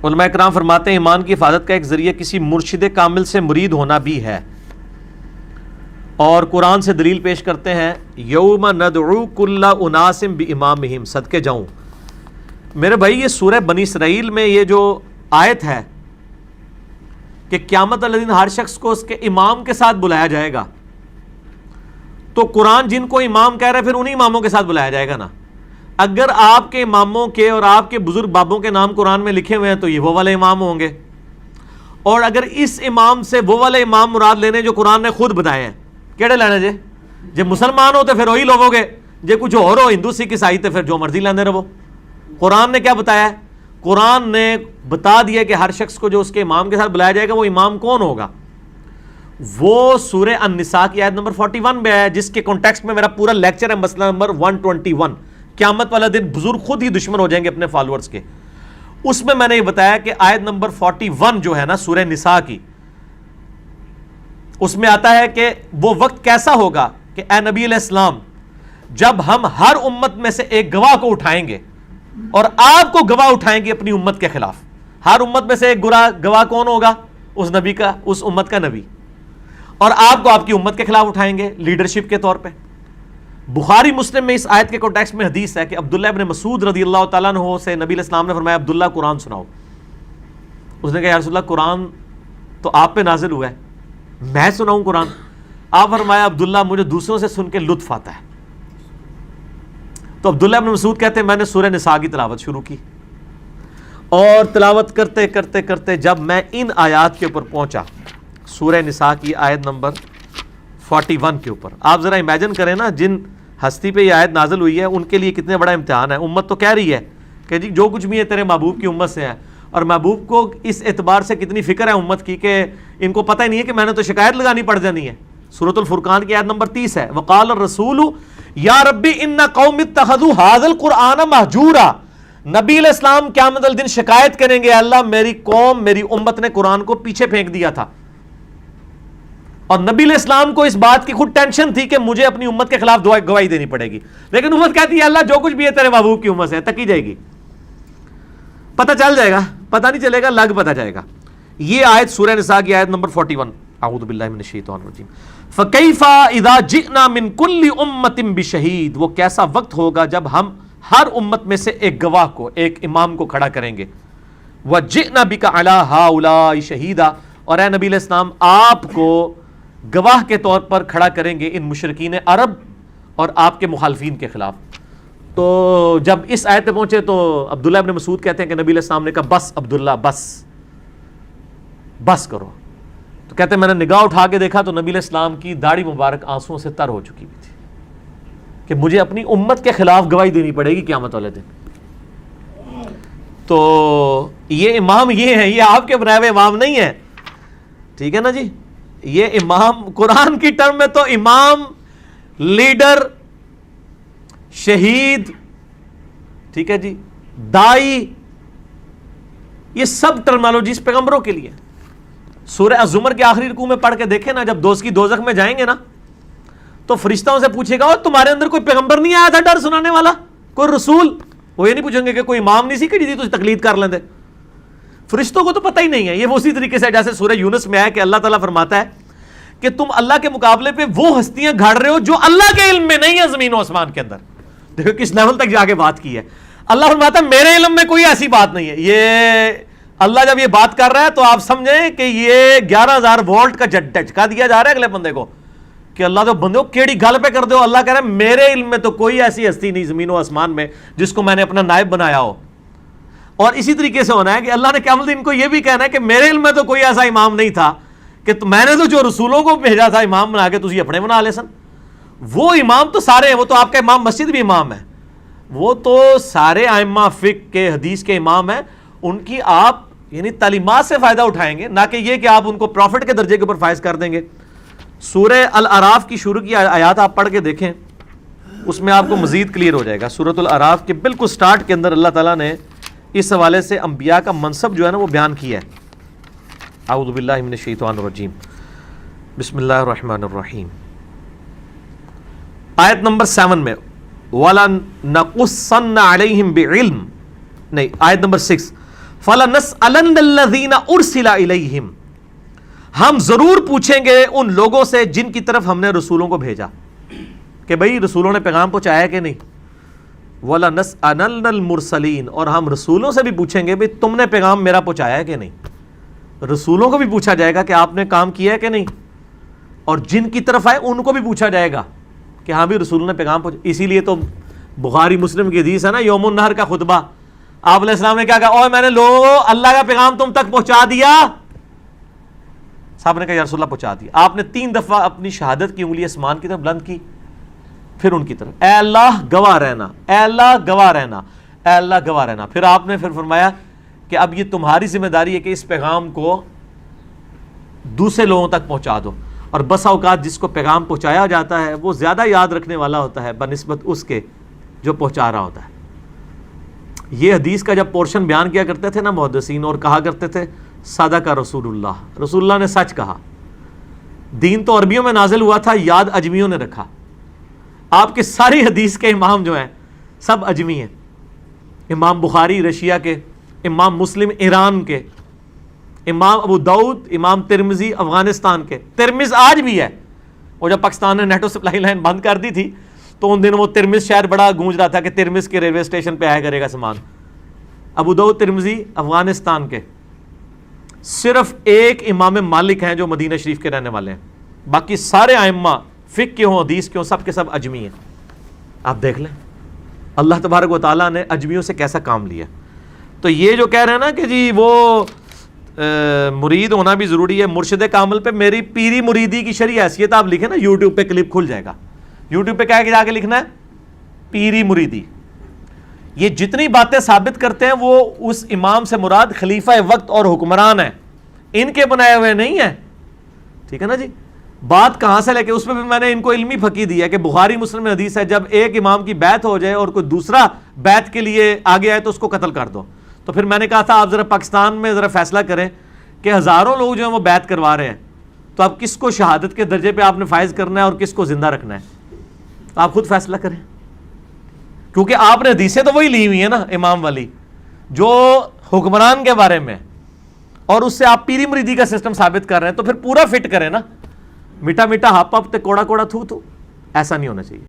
علماء کرام فرماتے ہیں ایمان کی حفاظت کا ایک ذریعہ کسی مرشد کامل سے مرید ہونا بھی ہے، اور قرآن سے دلیل پیش کرتے ہیں یوم ندعو کل اناس بامامہم، صدقے جاؤں میرے بھائی یہ سورہ بنی اسرائیل میں یہ جو آیت ہے کہ قیامت والے دن ہر شخص کو اس کے امام کے ساتھ بلایا جائے گا، تو قرآن جن کو امام کہہ رہا ہے پھر انہی اماموں کے ساتھ بلایا جائے گا نا۔ اگر آپ کے اماموں کے اور آپ کے بزرگ بابوں کے نام قرآن میں لکھے ہوئے ہیں تو یہ وہ والے امام ہوں گے، اور اگر اس امام سے وہ والے امام مراد لینے جو قرآن نے خود بتائے ہیں، کیڑے لینے جے؟ جب مسلمان ہو تو پھر وہی لوگو گے، جے کچھ اور ہو ہندو سکھ عیسائی تو پھر جو مرضی لینے رہو۔ قرآن نے کیا بتایا ہے؟ قرآن نے بتا دیا کہ ہر شخص کو جو اس کے امام کے ساتھ بلایا جائے گا وہ امام کون ہوگا؟ وہ سورہ النساء کی آیت نمبر 41 میں ہے، جس کے کانٹیکسٹ میں میرا پورا لیکچر ہے، مسئلہ نمبر 121، قیامت والا دن بزرگ خود ہی دشمن ہو جائیں گے اپنے فالوورز کے۔ اس میں نے یہ بتایا کہ آیت نمبر 41 جو ہے نا سورہ نساء کی، اس میں آتا ہے کہ وہ وقت کیسا ہوگا کہ اے نبی علیہ السلام جب ہم ہر امت میں سے ایک گواہ کو اٹھائیں گے اور آپ کو گواہ اٹھائیں گے اپنی امت کے خلاف۔ ہر امت میں سے ایک گواہ کون ہوگا؟ اس نبی کا، اس امت کا نبی، اور آپ کو آپ کی امت کے خلاف اٹھائیں گے لیڈرشپ کے طور پہ۔ بخاری مسلم میں اس آیت کے کانٹیکسٹ میں حدیث ہے کہ عبداللہ ابن مسعود رضی اللہ تعالیٰ عنہ سے نبی علیہ السلام نے فرمایا عبداللہ قرآن سناؤ۔ اس نے کہا یا رسول اللہ قرآن تو آپ پہ نازل ہوا ہے، میں سناؤں قرآن؟ آپ فرمایا عبداللہ مجھے دوسروں سے سن کے لطف آتا ہے۔ تو عبداللہ ابن مسعود کہتے ہیں میں نے سورہ نساء کی تلاوت شروع کی، اور تلاوت کرتے کرتے کرتے جب میں ان آیات کے اوپر پہنچا، سورہ نساء کی آیت نمبر 41 کے اوپر، آپ ذرا امیجن کریں نا جن ہستی پہ یہ آیت نازل ہوئی ہے ان کے لیے کتنے بڑا امتحان ہے۔ امت تو کہہ رہی ہے کہ جی جو کچھ بھی ہے تیرے محبوب کی امت سے ہے، اور محبوب کو اس اعتبار سے کتنی فکر ہے امت کی کہ ان کو پتہ ہی نہیں ہے کہ میں نے تو شکایت لگانی پڑ جانی ہے۔ سورۃ الفرقان کی آیت نمبر 30 ہے وقال الرسول یا ربی ان قوم اتخذوا ھذا القرآن مہجورا، نبی علیہ السلام قیامت الدن شکایت کریں گے اللہ میری قوم، میری امت نے قرآن کو پیچھے پھینک دیا تھا، اور نبی علیہ السلام کو اس بات کی خود ٹینشن تھی کہ مجھے اپنی امت کے خلاف گواہی دینی پڑے گی، لیکن امت کہتی ہے اللہ جو کچھ بھی ہے تیرے محبوب کی امت سے تکی جائے گی، پتہ چل جائے گا، پتہ نہیں چلے گا، لگ پتہ جائے گا۔ یہ آیت سورہ نساء کی آیت نمبر 41، اعوذ باللہ من الشیطان الرجیم، فَكَيْفَ إِذَا جِئْنَا مِن كُلِّ أُمَّةٍ بِشَهِيدٍ، وہ کیسا وقت ہوگا جب ہم ہر امت میں سے ایک گواہ کو، ایک امام کو کھڑا کریں گے، وَجِئْنَا بِكَ عَلَىٰ هَٰؤُلَاءِ شَهِيدًا، اور اے نبی علیہ السلام آپ کو گواہ کے طور پر کھڑا کریں گے ان مشرکین عرب اور آپ کے مخالفین کے خلاف۔ تو جب اس آیت پہ پہنچے تو عبداللہ ابن مسعود کہتے ہیں کہ نبی علیہ السلام نے کہا بس عبداللہ بس کرو۔ تو کہتے ہیں میں نے نگاہ اٹھا کے دیکھا تو نبی علیہ السلام کی داڑھی مبارک آنسوؤں سے تر ہو چکی ہوئی تھی کہ مجھے اپنی امت کے خلاف گواہی دینی پڑے گی قیامت والے دن۔ تو یہ امام یہ ہیں، یہ آپ کے بنائے ہوئے امام نہیں ہیں، ٹھیک ہے نا جی۔ یہ امام قرآن کی ٹرم میں تو امام، لیڈر، شہید، ٹھیک ہے جی، دائی، یہ سب ٹرمالوجیز پیغمبروں کے لیے۔ سورہ الزمر کے آخری رکوع میں پڑھ کے دیکھیں نا، جب دوزخی دوزخ میں جائیں گے نا تو فرشتوں سے پوچھے گا اور تمہارے اندر کوئی پیغمبر نہیں آیا تھا ڈر سنانے والا، کوئی رسول؟ وہ یہ نہیں پوچھیں گے کہ کوئی امام نہیں سی کہ جی تجھے تقلید کر لیندے۔ فرشتوں کو تو پتہ ہی نہیں ہے۔ یہ وہ اسی طریقے سے جیسے سورہ یونس میں آیا کہ اللہ تعالیٰ فرماتا ہے کہ تم اللہ کے مقابلے پہ وہ ہستیاں گھاڑ رہے ہو جو اللہ کے علم میں نہیں ہے زمین و آسمان کے اندر۔ دیکھو کس لیول تک جا کے بات کی ہے۔ اللہ فرماتا ہے میرے علم میں کوئی ایسی بات نہیں ہے۔ یہ اللہ جب یہ بات کر رہا ہے تو آپ سمجھیں کہ یہ 11,000 وولٹ کا جھٹکا دیا جا رہا ہے اگلے بندے کو کہ اللہ تو بندے کو کیڑی گل پہ کر دو۔ اللہ کہہ رہا ہے میرے علم میں تو کوئی ایسی ہستی نہیں زمین و آسمان میں جس کو میں نے اپنا نائب بنایا ہو۔ اور اسی طریقے سے ہونا ہے کہ اللہ نے قیامت دن کو یہ بھی کہنا ہے کہ میرے علم میں تو کوئی ایسا امام نہیں تھا کہ میں نے تو جو رسولوں کو بھیجا تھا امام بنا کے تجھے اپنے بنا لے سن۔ وہ امام تو سارے ہیں، وہ تو آپ کا امام مسجد بھی امام ہے، وہ تو سارے ائمہ فقہ کے حدیث کے امام ہیں، ان کی آپ یعنی تعلیمات سے فائدہ اٹھائیں گے، نہ کہ یہ کہ آپ ان کو پروفٹ کے درجے کے اوپر فائز کر دیں گے۔ سورہ الاعراف کی شروع کی آیات آپ پڑھ کے دیکھیں، اس میں آپ کو مزید کلیئر ہو جائے گا۔ سورۃ الاعراف کے بالکل سٹارٹ کے اندر اللہ تعالیٰ نے اس حوالے سے انبیاء کا منصب جو ہے نا وہ بیان کیا ہے۔ اعوذ باللہ من الشیطان الرجیم، بسم اللہ الرحمن الرحیم۔ آیت نمبر 7 میں وَلَنَقُصَّنَّ عَلَيْهِمْ بِعِلْمٍ، نہیں آیت نمبر 6، فَلَنَسْأَلَنَّ الَّذِينَ أُرْسِلَ إِلَيْهِمْ، ہم ضرور پوچھیں گے ان لوگوں سے جن کی طرف ہم نے رسولوں کو بھیجا کہ بھئی رسولوں نے پیغام پہنچایا کہ نہیں. وَلَنَسْأَلَنَّ الْمُرْسَلِينَ، اور ہم رسولوں سے بھی پوچھیں گے بھئی تم نے پیغام میرا پہنچایا ہے کہ نہیں. رسولوں کو بھی پوچھا جائے گا کہ آپ نے کام کیا ہے کہ نہیں، اور جن کی طرف آئے ان کو بھی پوچھا جائے گا کہ ہاں بھی رسولوں نے پیغام پہنچا. اسی لیے تو بخاری مسلم کی حدیث ہے نا، یوم النہر کا خطبہ، آپ علیہ السلام نے کیا کہا، اوہ میں نے لوگوں اللہ کا پیغام تم تک پہنچا دیا. صاحب نے کہا یا رسول اللہ پہنچا دیا. آپ نے 3 دفعہ اپنی شہادت کی انگلی آسمان کی طرف بلند کی، پھر ان کی طرف، اے اللہ گواہ رہنا، اے اللہ گواہ رہنا، اے اللہ گواہ رہنا. پھر آپ نے پھر فرمایا کہ اب یہ تمہاری ذمہ داری ہے کہ اس پیغام کو دوسرے لوگوں تک پہنچا دو. اور بسا اوقات جس کو پیغام پہنچایا جاتا ہے وہ زیادہ یاد رکھنے والا ہوتا ہے بنسبت اس کے جو پہنچا رہا ہوتا ہے. یہ حدیث کا جب پورشن بیان کیا کرتے تھے نا محدثین، اور کہا کرتے تھے صدق رسول اللہ، رسول اللہ نے سچ کہا. دین تو عربیوں میں نازل ہوا تھا، یاد اجمیوں نے رکھا. آپ کے ساری حدیث کے امام جو ہیں سب اجمی ہیں. امام بخاری رشیا کے، امام مسلم ایران کے، امام ابو داؤد، امام ترمذی افغانستان کے. ترمذ آج بھی ہے، وہ جب پاکستان نے نیٹو سپلائی لائن بند کر دی تھی تو ان دنوں وہ ترمذ شہر بڑا گونج رہا تھا کہ ترمذ کے ریلوے اسٹیشن پہ آیا کرے گا سامان. ابو داؤد ترمذی افغانستان کے. صرف ایک امام مالک ہیں جو مدینہ شریف کے رہنے والے ہیں، باقی سارے ائمہ فقہ کے ہوں حدیث کے ہوں سب کے سب اجمی ہیں. آپ دیکھ لیں اللہ تبارک و تعالیٰ نے اجمیوں سے کیسا کام لیا. تو یہ جو کہہ رہے ہیں نا کہ جی وہ مرید ہونا بھی ضروری ہے، مرشد کامل پہ میری پیری مریدی کی شرعی حیثیت آپ لکھیں نا، یوٹیوب پہ کلپ کھل جائے گا. یوٹیوب پہ کیا ہے کہ جا کے لکھنا ہے پیری مریدی. یہ جتنی باتیں ثابت کرتے ہیں وہ اس امام سے مراد خلیفہ وقت اور حکمران ہیں، ان کے بنائے ہوئے نہیں ہیں. ٹھیک ہے نا جی. بات کہاں سے لے کے اس پہ بھی میں نے ان کو علمی پھکی دی ہے کہ بخاری مسلم میں حدیث ہے جب ایک امام کی بیعت ہو جائے اور کوئی دوسرا بیعت کے لیے آگے آئے تو اس کو قتل کر دو. تو پھر میں نے کہا تھا آپ ذرا پاکستان میں ذرا فیصلہ کریں کہ ہزاروں لوگ جو ہیں وہ بیعت کروا رہے ہیں، تو اب کس کو شہادت کے درجے پہ آپ نے فائز کرنا ہے اور کس کو زندہ رکھنا ہے، تو آپ خود فیصلہ کریں. کیونکہ آپ نے حدیثیں تو وہی لی ہوئی ہیں نا امام والی جو حکمران کے بارے میں، اور اس سے آپ پیری مریدی کا سسٹم ثابت کر رہے ہیں، تو پھر پورا فٹ کریں نا. میٹھا میٹھا ہپ ہپ تے کوڑا کوڑا تھو تھو، ایسا نہیں ہونا چاہیے.